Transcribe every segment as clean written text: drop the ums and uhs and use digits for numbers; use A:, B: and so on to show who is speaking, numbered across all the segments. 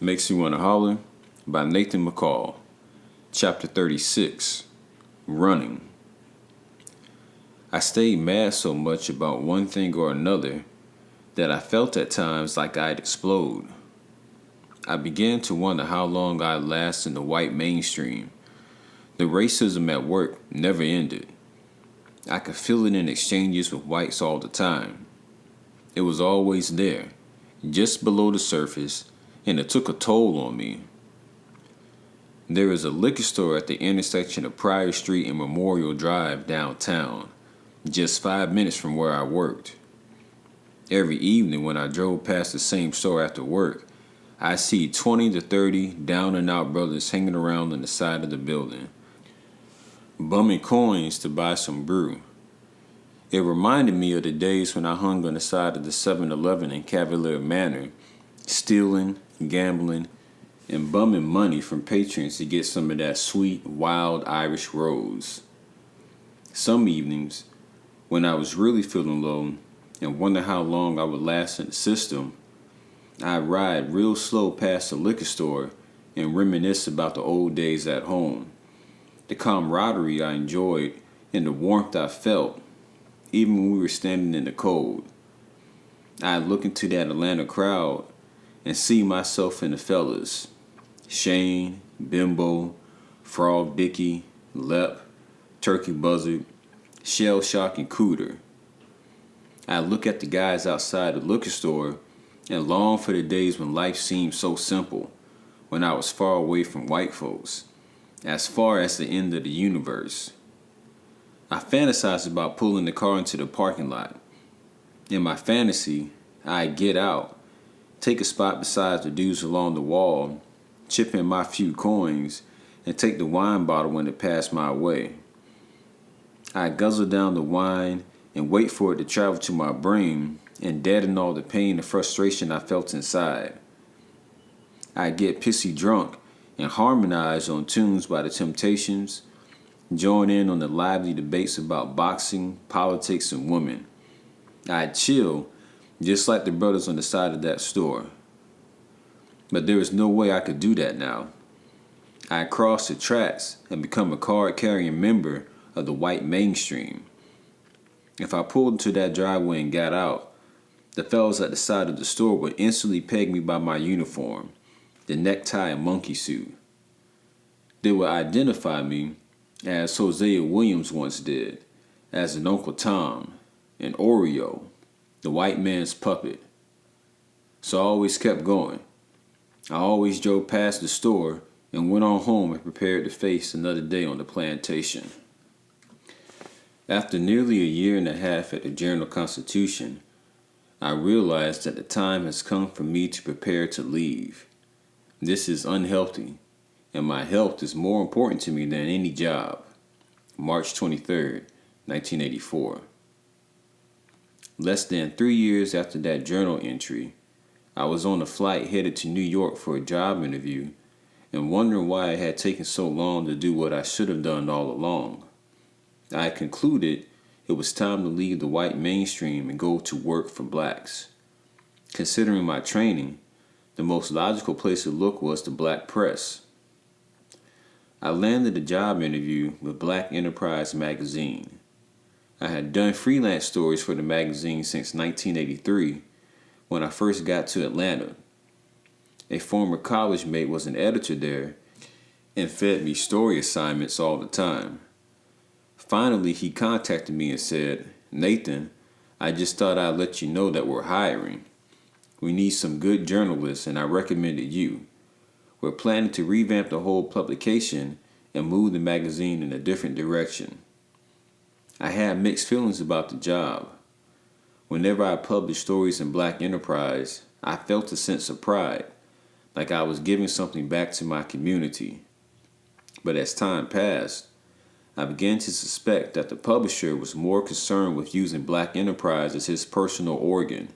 A: Makes You Wanna Holler by Nathan McCall. Chapter 36, Running. I stayed mad so much about one thing or another that I felt at times like I'd explode. I began to wonder how long I'd last in the white mainstream. The racism at work never ended. I could feel it in exchanges with whites all the time. It was always there, just below the surface, and it took a toll on me. There is a liquor store at the intersection of Pryor Street and Memorial Drive downtown, just 5 minutes from where I worked. Every evening when I drove past the same store after work, I see 20 to 30 down and out brothers hanging around on the side of the building, bumming coins to buy some brew. It reminded me of the days when I hung on the side of the 7-Eleven in Cavalier Manor, stealing, gambling, and bumming money from patrons to get some of that sweet, wild Irish rose. Some evenings, when I was really feeling low and wonder how long I would last in the system, I'd ride real slow past the liquor store and reminisce about the old days at home, the camaraderie I enjoyed and the warmth I felt, even when we were standing in the cold. I'd look into that Atlanta crowd and see myself in the fellas. Shane, Bimbo, Frog Dicky, Lep, Turkey Buzzard, Shell Shock, and Cooter. I'd look at the guys outside the liquor store and long for the days when life seemed so simple, when I was far away from white folks, as far as the end of the universe. I fantasized about pulling the car into the parking lot. In my fantasy, I'd get out, take a spot beside the dudes along the wall, chip in my few coins, and take the wine bottle when it passed my way. I'd guzzle down the wine and wait for it to travel to my brain and deaden all the pain and frustration I felt inside. I'd get pissy drunk and harmonize on tunes by the Temptations, join in on the lively debates about boxing, politics, and women. I'd chill, just like the brothers on the side of that store. But there is no way I could do that now. I'd cross the tracks and become a card-carrying member of the white mainstream. If I pulled into that driveway and got out, the fellows at the side of the store would instantly peg me by my uniform, the necktie and monkey suit. They would identify me as Hosea Williams once did, as an Uncle Tom, an Oreo, the white man's puppet. So I always kept going. I always drove past the store and went on home and prepared to face another day on the plantation. After nearly a year and a half at the Journal-Constitution, I realized that the time has come for me to prepare to leave. This is unhealthy, and my health is more important to me than any job. March 23rd, 1984. Less than 3 years after that journal entry, I was on a flight headed to New York for a job interview and wondering why it had taken so long to do what I should have done all along. I concluded it was time to leave the white mainstream and go to work for blacks. Considering my training, the most logical place to look was the black press. I landed a job interview with Black Enterprise magazine. I had done freelance stories for the magazine since 1983 when I first got to Atlanta. A former college mate was an editor there and fed me story assignments all the time. Finally, he contacted me and said, "Nathan, I just thought I'd let you know that we're hiring. We need some good journalists and I recommended you. We're planning to revamp the whole publication and move the magazine in a different direction." I had mixed feelings about the job. Whenever I published stories in Black Enterprise, I felt a sense of pride, like I was giving something back to my community. But as time passed, I began to suspect that the publisher was more concerned with using Black Enterprise as his personal organ.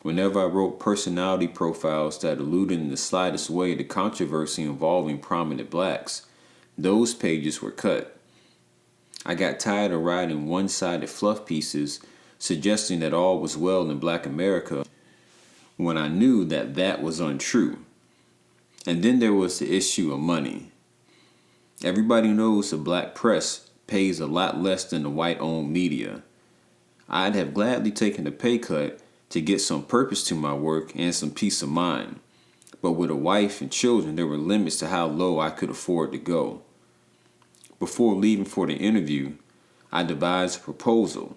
A: Whenever I wrote personality profiles that alluded in the slightest way to controversy involving prominent blacks, those pages were cut. I got tired of writing one-sided fluff pieces suggesting that all was well in Black America when I knew that that was untrue. And then there was the issue of money. Everybody knows the black press pays a lot less than the white-owned media. I'd have gladly taken a pay cut to get some purpose to my work and some peace of mind. But with a wife and children, there were limits to how low I could afford to go. Before leaving for the interview, I devised a proposal.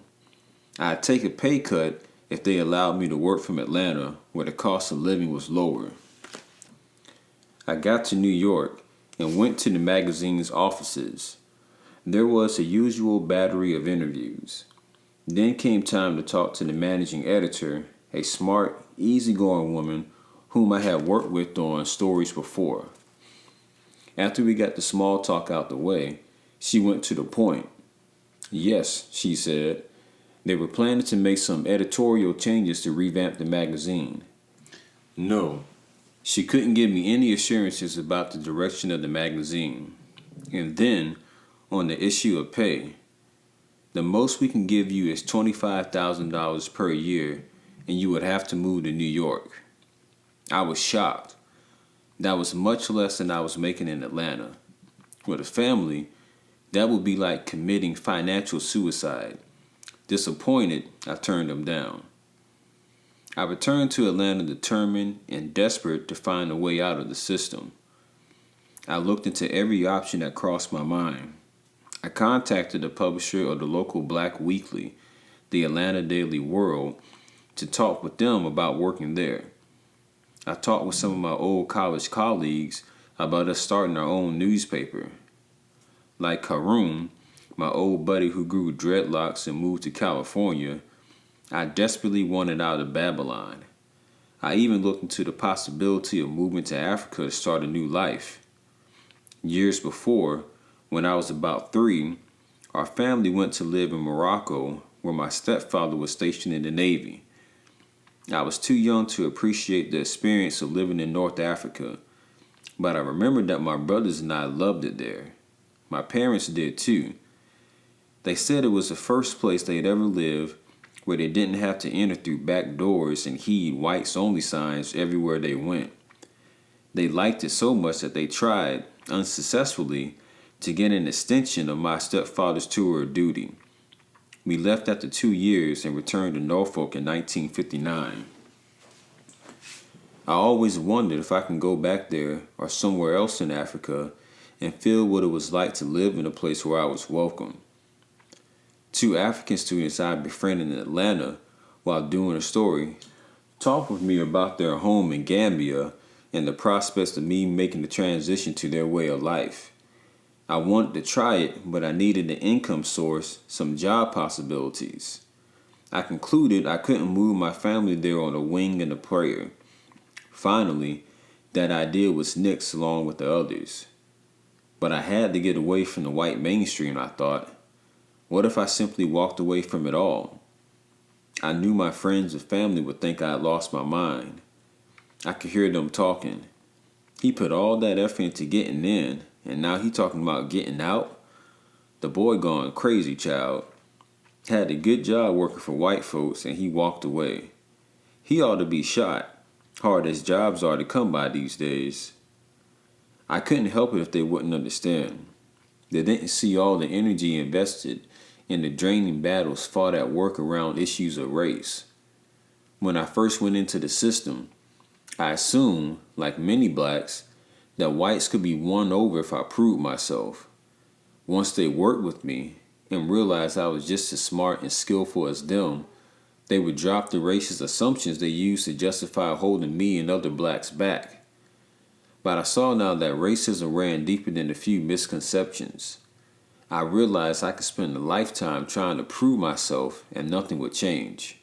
A: I'd take a pay cut if they allowed me to work from Atlanta, where the cost of living was lower. I got to New York and went to the magazine's offices. There was a usual battery of interviews. Then came time to talk to the managing editor, a smart, easygoing woman whom I had worked with on stories before. After we got the small talk out the way, she went to the point. Yes, she said, they were planning to make some editorial changes to revamp the magazine. No, she couldn't give me any assurances about the direction of the magazine. And then, on the issue of pay, the most we can give you is $25,000 per year, and you would have to move to New York. I was shocked. That was much less than I was making in Atlanta. With a family, that would be like committing financial suicide. Disappointed, I turned them down. I returned to Atlanta determined and desperate to find a way out of the system. I looked into every option that crossed my mind. I contacted the publisher of the local black weekly, the Atlanta Daily World, to talk with them about working there. I talked with some of my old college colleagues about us starting our own newspaper. Like Karoon, my old buddy who grew dreadlocks and moved to California, I desperately wanted out of Babylon. I even looked into the possibility of moving to Africa to start a new life. Years before, when I was about 3, our family went to live in Morocco, where my stepfather was stationed in the Navy. I was too young to appreciate the experience of living in North Africa, but I remembered that my brothers and I loved it there. My parents did too. They said it was the first place they'd ever lived where they didn't have to enter through back doors and heed whites-only signs everywhere they went. They liked it so much that they tried, unsuccessfully, to get an extension of my stepfather's tour of duty. We left after 2 years and returned to Norfolk in 1959. I always wondered if I can go back there or somewhere else in Africa and feel what it was like to live in a place where I was welcome. 2 African students I befriended in Atlanta while doing a story talked with me about their home in Gambia and the prospects of me making the transition to their way of life. I wanted to try it, but I needed an income source, some job possibilities. I concluded I couldn't move my family there on a wing and a prayer. Finally, that idea was nixed along with the others. But I had to get away from the white mainstream, I thought. What if I simply walked away from it all? I knew my friends and family would think I had lost my mind. I could hear them talking. He put all that effort into getting in, and now he talking about getting out? The boy gone crazy, child. Had a good job working for white folks, and he walked away. He ought to be shot, hard as jobs are to come by these days. I couldn't help it if they wouldn't understand. They didn't see all the energy invested in the draining battles fought at work around issues of race. When I first went into the system, I assumed, like many blacks, that whites could be won over if I proved myself. Once they worked with me and realized I was just as smart and skillful as them, they would drop the racist assumptions they used to justify holding me and other blacks back. But I saw now that racism ran deeper than a few misconceptions. I realized I could spend a lifetime trying to prove myself and nothing would change.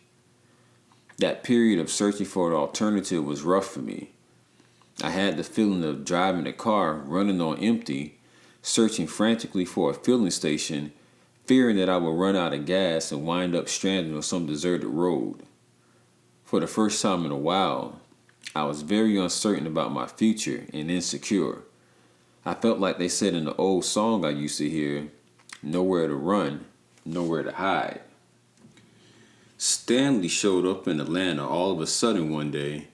A: That period of searching for an alternative was rough for me. I had the feeling of driving a car running on empty, searching frantically for a filling station, fearing that I would run out of gas and wind up stranded on some deserted road. For the first time in a while, I was very uncertain about my future and insecure. I felt like they said in the old song I used to hear, nowhere to run, nowhere to hide. Stanley showed up in Atlanta all of a sudden one day,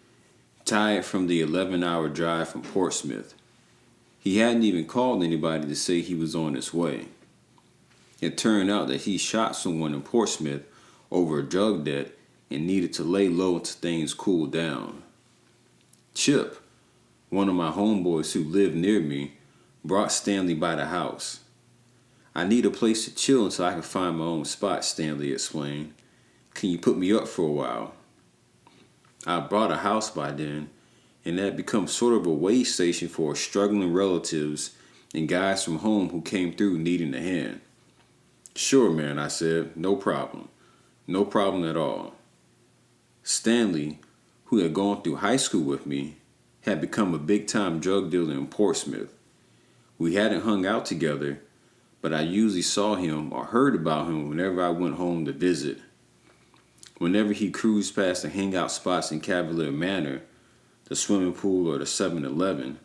A: tired from the 11-hour drive from Portsmouth. He hadn't even called anybody to say he was on his way. It turned out that he shot someone in Portsmouth over a drug debt and needed to lay low until things cooled down. Chip, one of my homeboys who lived near me, brought Stanley by the house. "I need a place to chill until I can find my own spot," Stanley explained. "Can you put me up for a while?" I bought a house by then, and it had become sort of a way station for struggling relatives and guys from home who came through needing a hand. "Sure, man," I said. "No problem. No problem at all." Stanley, who had gone through high school with me, had become a big-time drug dealer in Portsmouth. We hadn't hung out together, but I usually saw him or heard about him whenever I went home to visit. Whenever he cruised past the hangout spots in Cavalier Manor, the swimming pool or the 7-Eleven,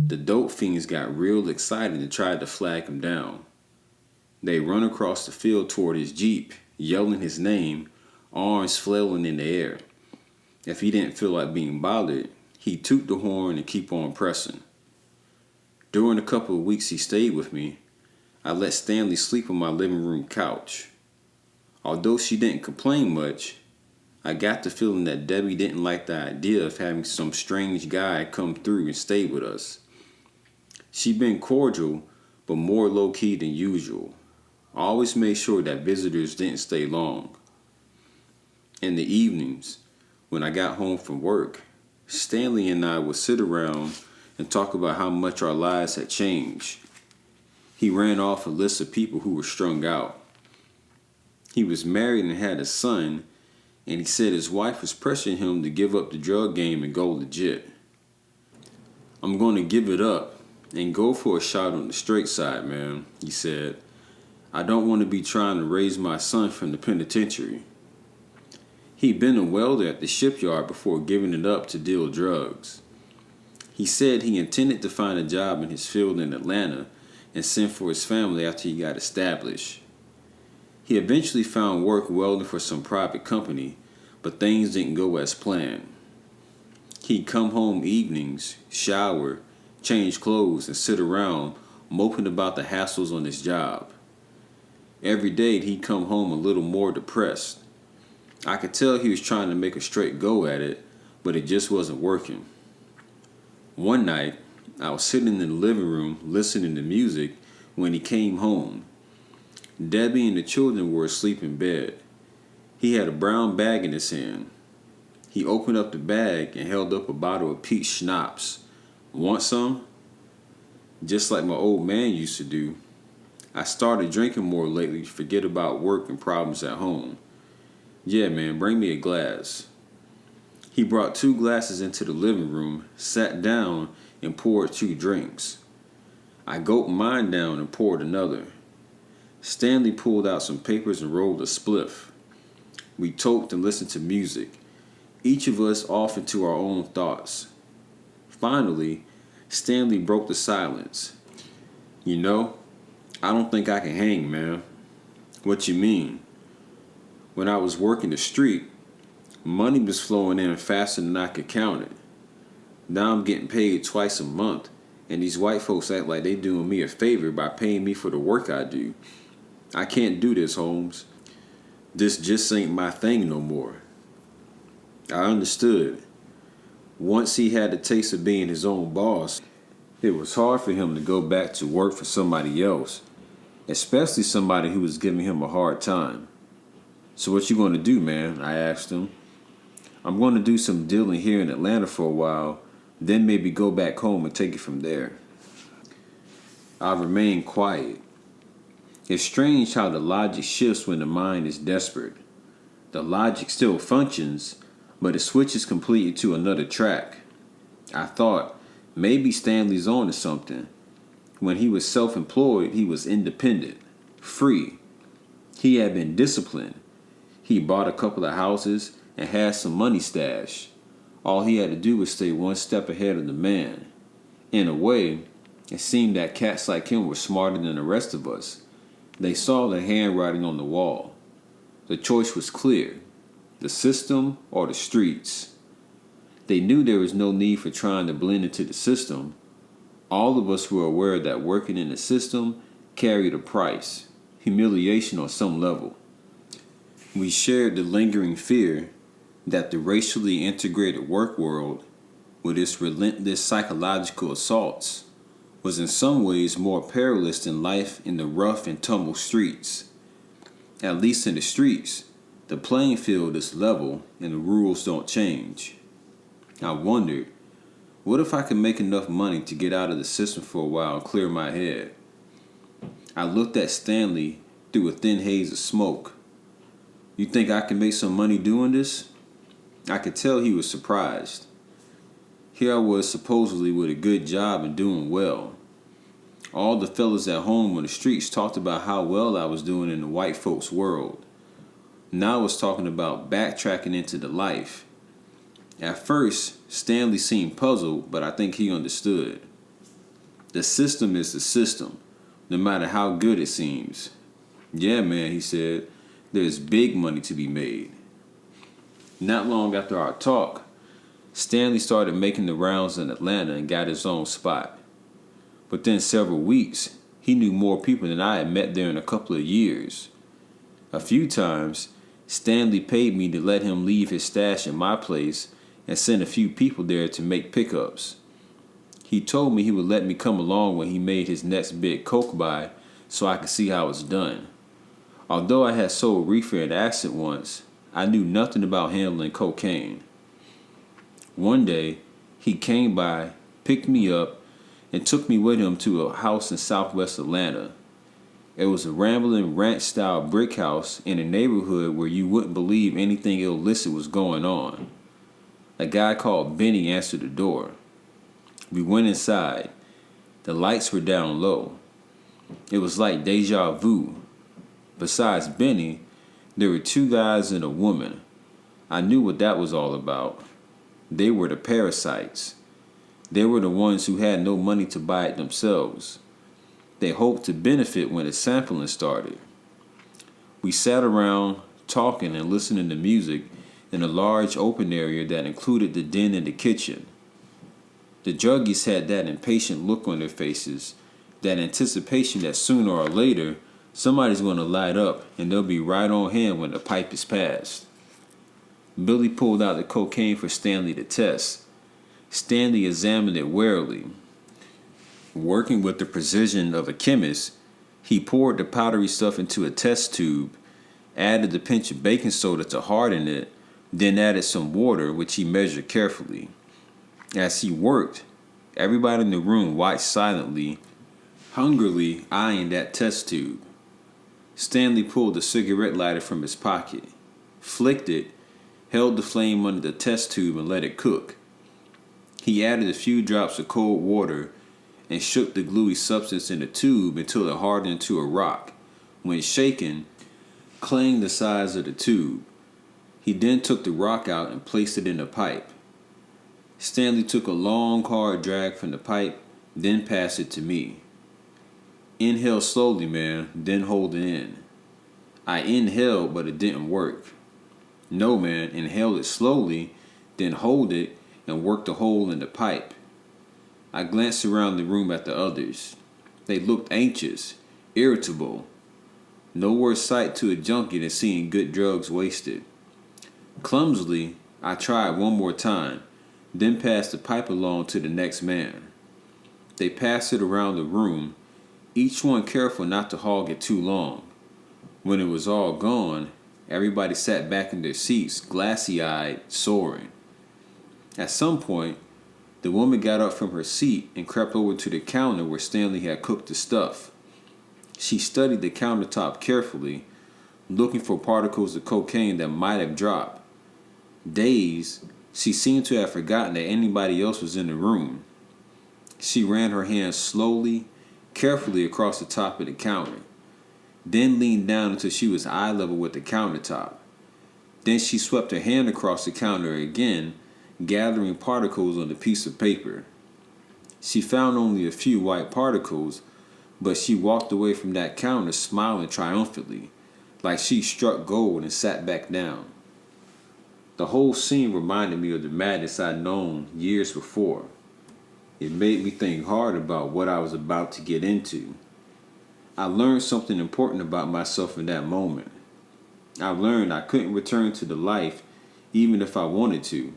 A: the dope fiends got real excited and tried to flag him down. They run across the field toward his Jeep, yelling his name, arms flailing in the air. If he didn't feel like being bothered, he'd toot the horn and keep on pressing. During the couple of weeks he stayed with me, I let Stanley sleep on my living room couch. Although she didn't complain much, I got the feeling that Debbie didn't like the idea of having some strange guy come through and stay with us. She'd been cordial, but more low-key than usual. I always made sure that visitors didn't stay long. In the evenings, when I got home from work, Stanley and I would sit around and talk about how much our lives had changed. He ran off a list of people who were strung out. He was married and had a son, and he said his wife was pressuring him to give up the drug game and go legit. "I'm going to give it up and go for a shot on the straight side, man," he said. "I don't want to be trying to raise my son from the penitentiary." He'd been a welder at the shipyard before giving it up to deal drugs. He said he intended to find a job in his field in Atlanta and send for his family after he got established. He eventually found work welding for some private company, but things didn't go as planned. He'd come home evenings, shower, change clothes, and sit around moping about the hassles on his job. Every day he'd come home a little more depressed. I could tell he was trying to make a straight go at it, but it just wasn't working. One night, I was sitting in the living room listening to music when he came home. Debbie and the children were asleep in bed. He had a brown bag in his hand. He opened up the bag and held up a bottle of peach schnapps. "Want some?" Just like my old man used to do. I started drinking more lately to forget about work and problems at home. "Yeah, man, bring me a glass." He brought 2 glasses into the living room, sat down, and poured 2 drinks. I gulped mine down and poured another. Stanley pulled out some papers and rolled a spliff. We toked and listened to music, each of us off into our own thoughts. Finally, Stanley broke the silence. "You know, I don't think I can hang, man." "What you mean?" "When I was working the street, money was flowing in faster than I could count it. Now I'm getting paid twice a month, and these white folks act like they doing me a favor by paying me for the work I do. I can't do this, Holmes. This just ain't my thing no more." I understood. Once he had the taste of being his own boss, it was hard for him to go back to work for somebody else, especially somebody who was giving him a hard time. "So what you going to do, man?" I asked him. "I'm going to do some dealing here in Atlanta for a while, then maybe go back home and take it from there." I remained quiet. It's strange how the logic shifts when the mind is desperate. The logic still functions, but it switches completely to another track. I thought, maybe Stanley's on to something. When he was self-employed, he was independent, free. He had been disciplined. He bought a couple of houses and had some money stashed. All he had to do was stay one step ahead of the man. In a way, it seemed that cats like him were smarter than the rest of us. They saw the handwriting on the wall. The choice was clear: the system or the streets. They knew there was no need for trying to blend into the system. All of us were aware that working in the system carried a price, humiliation on some level. We shared the lingering fear that the racially integrated work world, with its relentless psychological assaults, was in some ways more perilous than life in the rough and tumble streets. At least in the streets, the playing field is level and the rules don't change. I wondered, what if I could make enough money to get out of the system for a while and clear my head? I looked at Stanley through a thin haze of smoke. You think I can make some money doing this? I could tell he was surprised. Here I was supposedly with a good job and doing well. All the fellas at home on the streets talked about how well I was doing in the white folks' world. Now I was talking about backtracking into the life. At first, Stanley seemed puzzled, but I think he understood. The system is the system, no matter how good it seems. Yeah, man, he said, there's big money to be made. Not long after our talk, Stanley started making the rounds in Atlanta and got his own spot. Within several weeks, he knew more people than I had met there in a couple of years. A few times, Stanley paid me to let him leave his stash in my place and send a few people there to make pickups. He told me he would let me come along when he made his next big coke buy so I could see how it's done. Although I had sold reefer and acid once, I knew nothing about handling cocaine. One day, he came by, picked me up, and took me with him to a house in southwest Atlanta. It was a rambling ranch-style brick house in a neighborhood where you wouldn't believe anything illicit was going on. A guy called Benny answered the door. We went inside. The lights were down low. It was like deja vu. Besides Benny, there were two guys and a woman. I knew what that was all about. They were the parasites. They were the ones who had no money to buy it themselves. They hoped to benefit when the sampling started. We sat around talking and listening to music in a large open area that included the den and the kitchen. The druggies had that impatient look on their faces, that anticipation that sooner or later somebody's going to light up and they'll be right on hand when the pipe is passed. Billy pulled out the cocaine for Stanley to test. Stanley examined it warily. Working with the precision of a chemist, he poured the powdery stuff into a test tube, added a pinch of baking soda to harden it, then added some water, which he measured carefully. As he worked, everybody in the room watched silently, hungrily eyeing that test tube. Stanley pulled a cigarette lighter from his pocket, flicked it, held the flame under the test tube and let it cook. He added a few drops of cold water and shook the gluey substance in the tube until it hardened into a rock. When shaken, clanged the sides of the tube. He then took the rock out and placed it in a pipe. Stanley took a long, hard drag from the pipe, then passed it to me. Inhale slowly, man, then hold it in. I inhaled, but it didn't work. No, man, inhale it slowly, then hold it and work the hole in the pipe. I glanced around the room at the others. They looked anxious, irritable. No worse sight to a junkie than seeing good drugs wasted. Clumsily, I tried one more time, then passed the pipe along to the next man. They passed it around the room, each one careful not to hog it too long. When it was all gone, everybody sat back in their seats, glassy-eyed, soaring. At some point, the woman got up from her seat and crept over to the counter where Stanley had cooked the stuff. She studied the countertop carefully, looking for particles of cocaine that might have dropped. Dazed, she seemed to have forgotten that anybody else was in the room. She ran her hands slowly, carefully across the top of the counter, then leaned down until she was eye level with the countertop. Then she swept her hand across the counter again, gathering particles on the piece of paper. She found only a few white particles, but she walked away from that counter smiling triumphantly, like she struck gold and sat back down. The whole scene reminded me of the madness I'd known years before. It made me think hard about what I was about to get into. I learned something important about myself in that moment. I learned I couldn't return to the life even if I wanted to.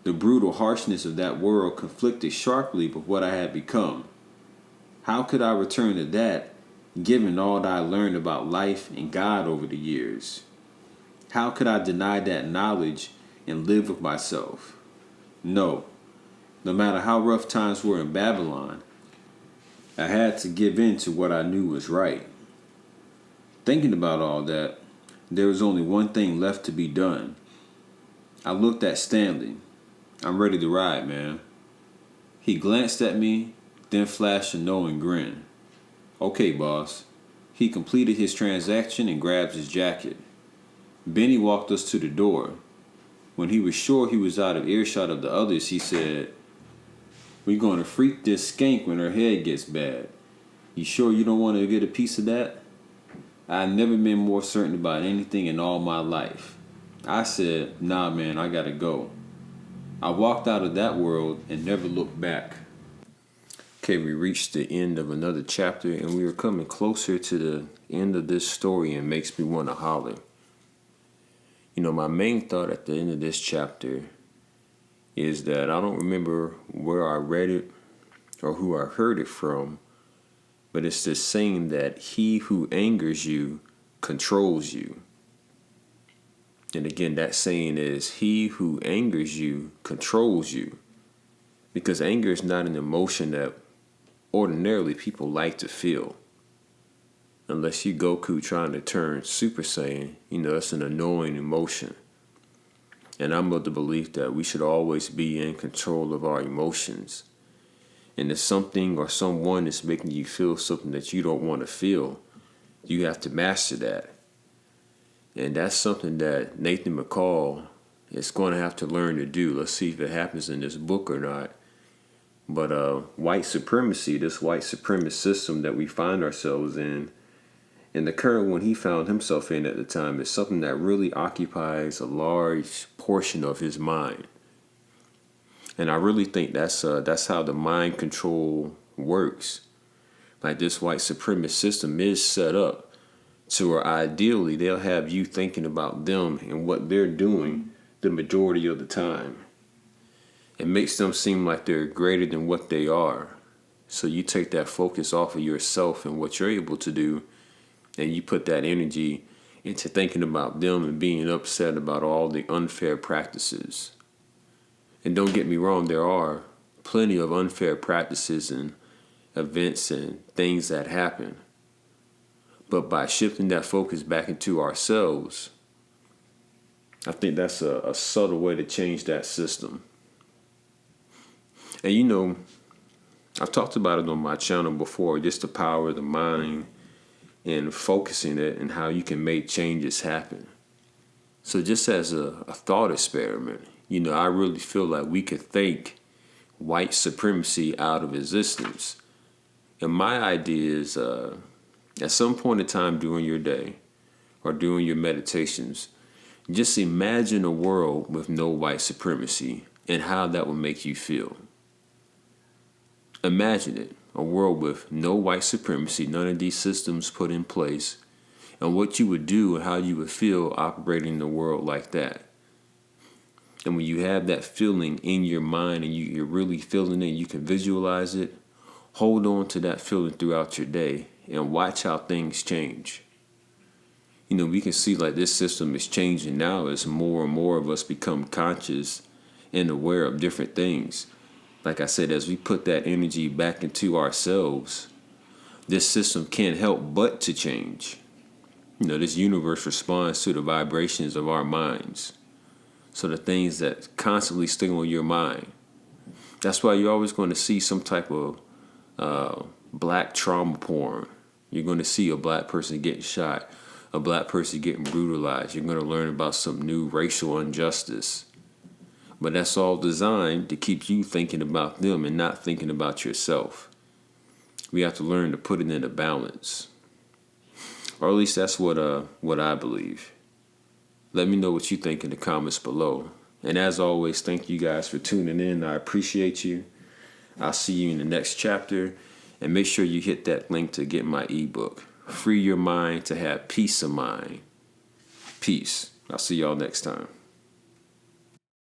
A: The brutal harshness of that world conflicted sharply with what I had become. How could I return to that, given all that I learned about life and God over the years? How could I deny that knowledge and live with myself? No. No matter how rough times were in Babylon, I had to give in to what I knew was right. Thinking about all that, there was only one thing left to be done. I looked at Stanley. I'm ready to ride, man. He glanced at me, then flashed a knowing grin. Okay, boss. He completed his transaction and grabbed his jacket. Benny walked us to the door. When he was sure he was out of earshot of the others, he said, "We're going to freak this skank when her head gets bad. You sure you don't want to get a piece of that?" I've never been more certain about anything in all my life. I said, "Nah, man, I gotta go." I walked out of that world and never looked back. Okay, we reached the end of another chapter, and we are coming closer to the end of this story, and it makes me want to holler. My main thought at the end of this chapter is that I don't remember where I read it or who I heard it from, but it's this saying that he who angers you controls you. And again, that saying is he who angers you controls you. Because anger is not an emotion that ordinarily people like to feel. Unless you Goku trying to turn Super Saiyan, it's an annoying emotion. And I'm of the belief that we should always be in control of our emotions. And if something or someone is making you feel something that you don't want to feel, you have to master that. And that's something that Nathan McCall is going to have to learn to do. Let's see if it happens in this book or not. But white supremacy, this white supremacist system that we find ourselves in, and the current one he found himself in at the time, is something that really occupies a large portion of his mind. And I really think that's how the mind control works. Like this white supremacist system is set up to where ideally they'll have you thinking about them and what they're doing the majority of the time. It makes them seem like they're greater than what they are. So you take that focus off of yourself and what you're able to do, and you put that energy into thinking about them and being upset about all the unfair practices. And don't get me wrong, there are plenty of unfair practices and events and things that happen. But by shifting that focus back into ourselves, I think that's a subtle way to change that system. And I've talked about it on my channel before, just the power of the mind and focusing it and how you can make changes happen. So just as a thought experiment, I really feel like we could think white supremacy out of existence. And my idea is at some point in time during your day or during your meditations, just imagine a world with no white supremacy and how that would make you feel. Imagine it, a world with no white supremacy, none of these systems put in place, and what you would do and how you would feel operating in a world like that. And when you have that feeling in your mind and you're really feeling it, you can visualize it, hold on to that feeling throughout your day and watch how things change. We can see like this system is changing now as more and more of us become conscious and aware of different things. Like I said, as we put that energy back into ourselves, this system can't help but to change. This universe responds to the vibrations of our minds. So the things that constantly stay on your mind. That's why you're always going to see some type of black trauma porn. You're going to see a black person getting shot, a black person getting brutalized. You're going to learn about some new racial injustice. But that's all designed to keep you thinking about them and not thinking about yourself. We have to learn to put it in a balance. Or at least that's what I believe. Let me know what you think in the comments below. And as always, thank you guys for tuning in. I appreciate you. I'll see you in the next chapter. And make sure you hit that link to get my ebook. Free your mind to have peace of mind. Peace. I'll see y'all next time.